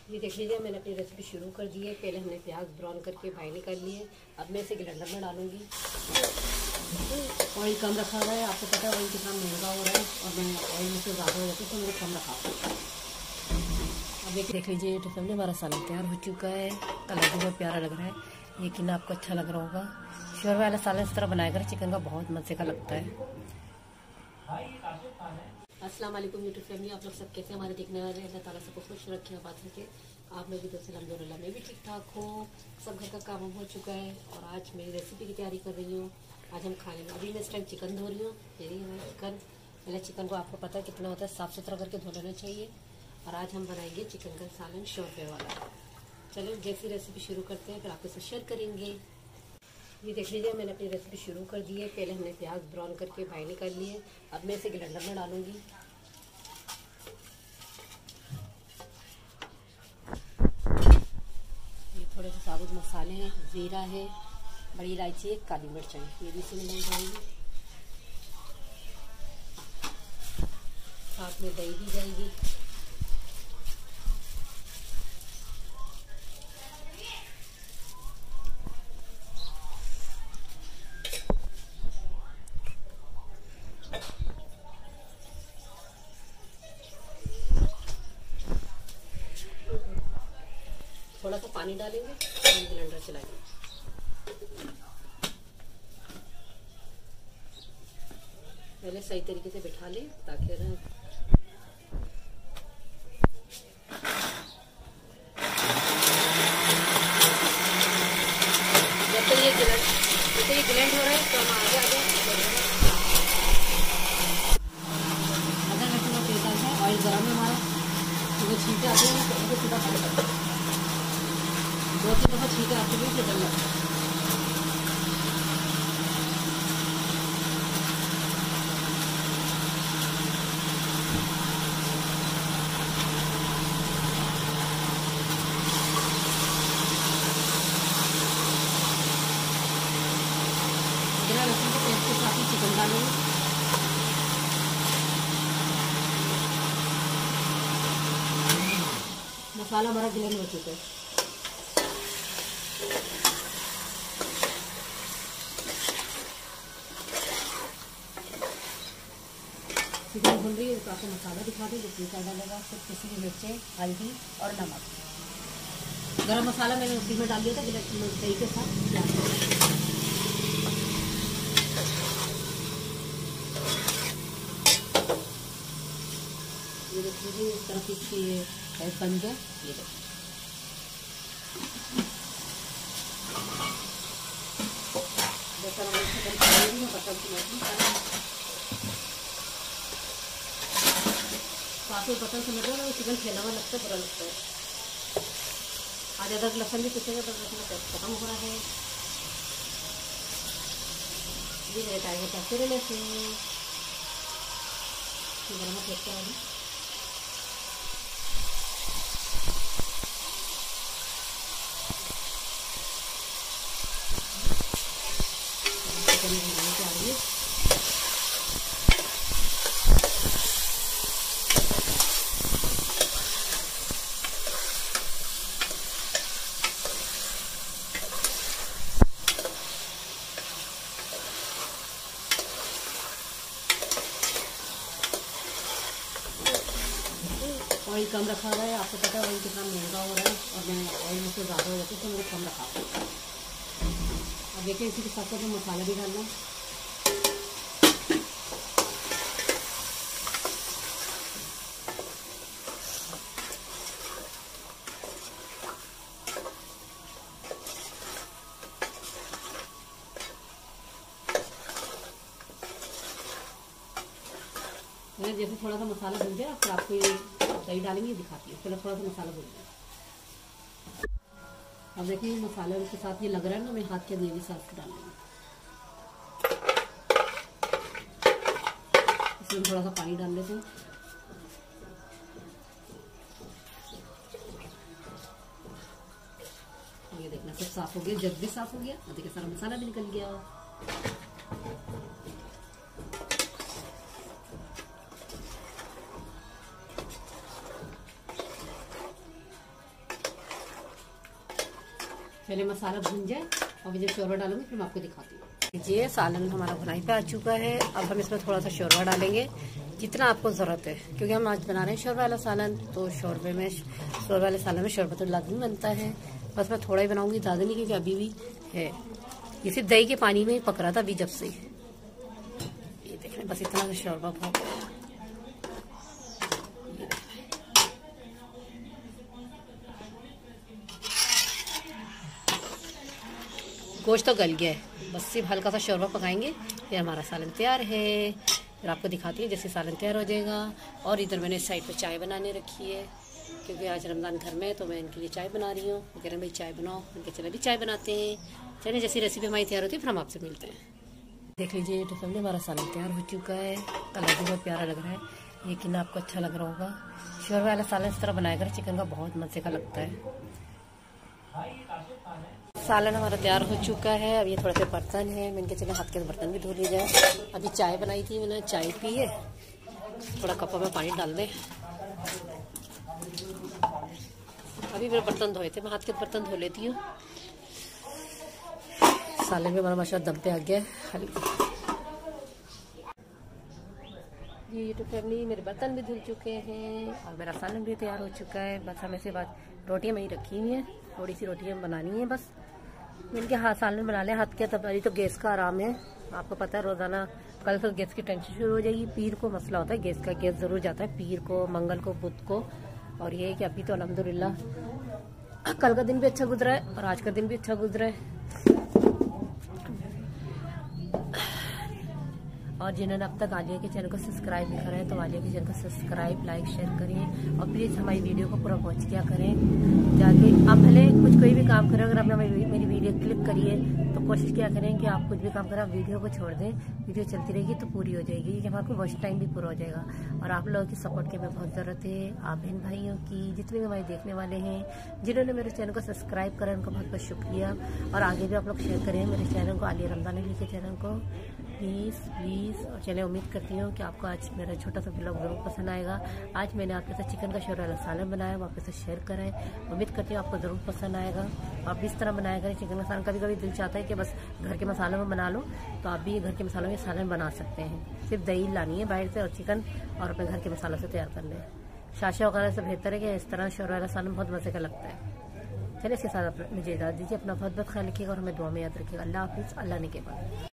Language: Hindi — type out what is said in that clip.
ये देख लीजिए, मैंने अपनी रेसिपी शुरू कर दी है। पहले हमने प्याज ब्राउन करके बाइंड कर लिए। अब मैं इसे ग्राइंडर में डालूंगी। ऑयल कम रखा हुआ है, आपको पता है ऑयल कितना महंगा हो रहा है, और मैं ऑयल मुझसे ज़्यादा हो जाती है तो मैंने कम रखा हुआ है। अब देख लीजिए यूट्यूब फैमिली, हमारा सालन तैयार हो चुका है। कलर भी बहुत प्यारा लग रहा है। यकीन आपको अच्छा लग रहा होगा। श्योर वाला सालन इस तरह बनाया कर, चिकन का बहुत मज़े का लगता है। अस्सलाम वालेकुम यूट्यूब फैमिली, आप लोग सब कैसे हमारे देखने वाले हैं। अल्लाह ताला सबको खुश रखे, बात रखे। आप लोग भी दोस्त अल्हम्दुलिल्लाह मैं भी ठीक ठाक हूँ। सब घर का काम हो चुका है और आज मेरी रेसिपी की तैयारी कर रही हूँ। आज हम खा लेंगे। अभी मैं इस टाइम चिकन धो रही हूँ। यही हमारा चिकन। पहले चिकन को आपको पता है कितना होता है, साफ़ सुथरा करके धो लेना चाहिए। और आज हम बनाएंगे चिकन का सालन शोरबे वाला। चलो जैसी रेसिपी शुरू करते हैं, फिर आपके साथ शेयर करेंगे। ये देख लीजिए, मैंने अपनी रेसिपी शुरू कर दी है। पहले हमने प्याज ब्राउन करके बाइंड कर लिए। अब मैं इसे ग्राइंडर में डालूंगी। ये थोड़े से साबुत मसाले हैं, जीरा है, बड़ी इलायची है, काली मिर्च है, ये भी इसमें डाल जाएंगी। साथ में दही भी जाएगी। थोड़ा सा पानी डालेंगे और ब्लेंडर चलाएंगे। पहले सही तरीके से बिठा लें ताकि जब तक ये ग्लैंड हो रहा है तो हम आगे अगर वैसे तेल डालते हैं, ऑयल गर्म है हमारा, तो छींटे आते हैं तो उनको सीधा फ्राई करते हैं। 2-3 दफ़ा छींटे आते हुए फिर डालना है। लहसुन के पेस्ट के साथ ही चिकन डालेंगे। मसाला हमारा ग्लेंड हो चुका है। चिकन भून रही है तो आपको मसाला दिखा दें। जो क्या डालेगा, सिर्फ किसी भी मिर्चें, हल्दी और नमक। गरम मसाला मैंने उसी में डाल दिया था दही के साथ। ये देखिए इस तरह की ये बन गया। ये देखिए काफी बर्तन से मतलब चिकन खेला हुआ लगता है, बुरा लगता है। आज अदरक लहसुन भी पिसेगा तो खत्म हो रहा है। ये रहता है फिर लहसुन गर्म फेंकते हैं। ऑयल कम रखा हुआ है, आपको पता है ऑयल कितना महंगा हो रहा है, और मैं ऑयल मुझसे ज़्यादा हो जाती है तो मैंने कम रखा हुआ है। अब देखिए इसी के साथ साथ मसाला भी डालना। मैंने जैसे थोड़ा सा मसाला भून जाए फिर आपको ये दही डालेंगे, दिखाती है। पहले थोड़ा सा मसाला भून जाए। अब देखिए मसाले के साथ ये लग रहा है ना, मैं हाथ के दिए भी साथ डाल दूँगी। इसमें थोड़ा सा पानी डाल लेते हैं। ये देखना सब साफ हो गया, जब भी साफ हो गया। देखिए सारा मसाला भी निकल गया। चलिए मसाला भून जाए और जब शोरबा डालूंगी फिर मैं आपको दिखाती हूँ। ये सालन हमारा भुनाई पे आ चुका है। अब हम इसमें थोड़ा सा शोरबा डालेंगे जितना आपको ज़रूरत है, क्योंकि हम आज बना रहे हैं शोरबा वाला सालन। तो शोरबा वाले सालन में शोरबा तो लाजमी बनता है। बस मैं थोड़ा ही बनाऊंगी, ज़्यादा नहीं, क्योंकि अभी भी है ये सिर्फ दही के पानी में ही पक रहा था अभी जब से। ये देख रहे बस इतना सा शोरबा बहुत। गोश्त तो गल गया है, बस सिर्फ हल्का सा शोरबा पकाएंगे फिर हमारा सालन तैयार है। फिर आपको दिखाती है जैसे सालन तैयार हो जाएगा। और इधर मैंने साइड पे चाय बनाने रखी है, क्योंकि आज रमज़ान घर में है तो मैं इनके लिए चाय बना रही हूँ। वो कह रहे हैं भाई चाय बनाओ, उनके चले भी चाय बनाते हैं। चलिए जैसी रेसिपी हमारी तैयार होती है फिर हम आपसे मिलते हैं। देख लीजिए तो फैमिली हमारा सालन तैयार हो चुका है। कलर भी बहुत प्यारा लग रहा है, लेकिन आपको अच्छा लग रहा होगा। शोरबा वाला सालन इस तरह बनाया कर चिकन का बहुत मज़े का लगता है। सालन हमारा तैयार हो चुका है। अब ये थोड़े से बर्तन है, मैं इनके चले हाथ के बर्तन भी धो लिए जाए। अभी चाय बनाई थी मैंने, चाय पी है। थोड़ा कप में पानी डाल दें। अभी मेरे बर्तन धोए थे, मैं हाथ के बर्तन धो लेती हूँ। सालन में हमारा माशाल्लाह दम पे आ गया है। ये तो फैमिली मेरे बर्तन भी धुल चुके हैं और मेरा सालन भी तैयार हो चुका है। बस हमें से बाद रोटियाँ मेरी रखी हुई हैं, थोड़ी सी रोटियाँ बनानी है बस। इनके हाथ सालन बना लें हाथ के, तब अभी तो गैस का आराम है। आपको पता है रोज़ाना कल से गैस की टेंशन शुरू हो जाएगी। पीर को मसला होता है गैस का, गैस ज़रूर जाता है पीर को, मंगल को, बुध को। और ये है कि अभी तो अल्हम्दुलिल्लाह कल का दिन भी अच्छा गुजरा है और आज का दिन भी अच्छा गुजरा है। और जिन्होंने अब तक आलिया के चैनल को सब्सक्राइब नहीं करा है तो आलिया के चैनल को सब्सक्राइब, लाइक, शेयर करें और प्लीज़ हमारी वीडियो को पूरा वॉच किया करें। जाके आप भले कुछ कोई भी काम करें, अगर आपने मेरी वीडियो क्लिक करिए तो कोशिश किया करें कि आप कुछ भी काम करें आप वीडियो को छोड़ दें। वीडियो चलती रहेगी तो पूरी हो जाएगी, क्योंकि हमारा वॉच टाइम भी पूरा हो जाएगा। और आप लोगों की सपोर्ट की हमें बहुत ज़रूरत है। आप बहन भाइयों की, जितने भी हमारे देखने वाले हैं, जिन्होंने मेरे चैनल को सब्सक्राइब करा उनका बहुत बहुत शुक्रिया। और आगे भी आप लोग शेयर करें मेरे चैनल को, आलिया रमज़ान अली के चैनल को, प्लीज़। और चलिए उम्मीद करती हूँ कि आपको आज मेरा छोटा सा ब्लॉग जरूर पसंद आएगा। आज मैंने आपके साथ चिकन का शोरबा वाला सालन बनाया, वो आपके साथ शेयर करें। उम्मीद करती हूँ आपको ज़रूर पसंद आएगा। आप भी इस तरह बनाया करें चिकन का सालन। कभी कभी दिल चाहता है कि बस घर के मसालों में बना लो, तो आप भी घर के मसालों में सालन बना सकते हैं। सिर्फ दही लानी है बाहर से और चिकन और अपने घर के मसालों से तैयार कर लें। शाशा वगैरह से बेहतर है कि इस तरह शोरबा वाला सालन बहुत मज़े का लगता है। चलिए इसके साथ मुझे इजाज़त दीजिए। अपना बहुत बहुत ख्याल रखिएगा और हमें दुआ में याद रखिएगा। अल्लाह हाफिज़। अल्लाह ने के बाद।